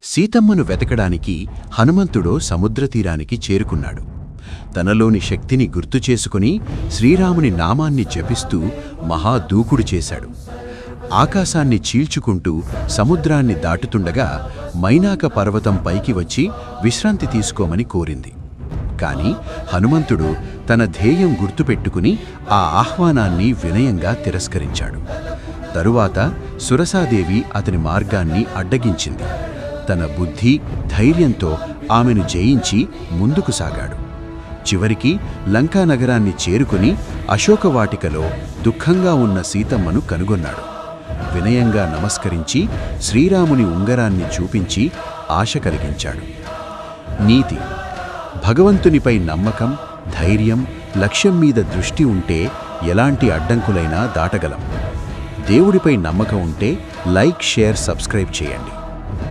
సీతమ్మను వెతకడానికి హనుమంతుడు సముద్రతీరానికి చేరుకున్నాడు. తనలోని శక్తిని గుర్తుచేసుకుని శ్రీరాముని నామాన్ని జపిస్తూ మహాదూకుడు చేశాడు. ఆకాశాన్ని చీల్చుకుంటూ సముద్రాన్ని దాటుతుండగా మైనాక పర్వతం పైకి వచ్చి విశ్రాంతి తీసుకోమని కోరింది. కాని హనుమంతుడు తన ధ్యేయం గుర్తుపెట్టుకుని ఆ ఆహ్వానాన్ని వినయంగా తిరస్కరించాడు. తరువాత సురసాదేవి అతని మార్గాన్ని అడ్డగించింది. తన బుద్ధి, ధైర్యంతో ఆమెను జయించి ముందుకు సాగాడు. చివరికి లంకానగరాన్ని చేరుకుని అశోకవాటికలో దుఃఖంగా ఉన్న సీతమ్మను కనుగొన్నాడు. వినయంగా నమస్కరించి శ్రీరాముని ఉంగరాన్ని చూపించి ఆశ కలిగించాడు. నీతి: భగవంతునిపై నమ్మకం, ధైర్యం, లక్ష్యం మీద దృష్టి ఉంటే ఎలాంటి అడ్డంకులైనా దాటగలం. దేవుడిపై నమ్మకం ఉంటే లైక్, షేర్, సబ్స్క్రైబ్ చేయండి.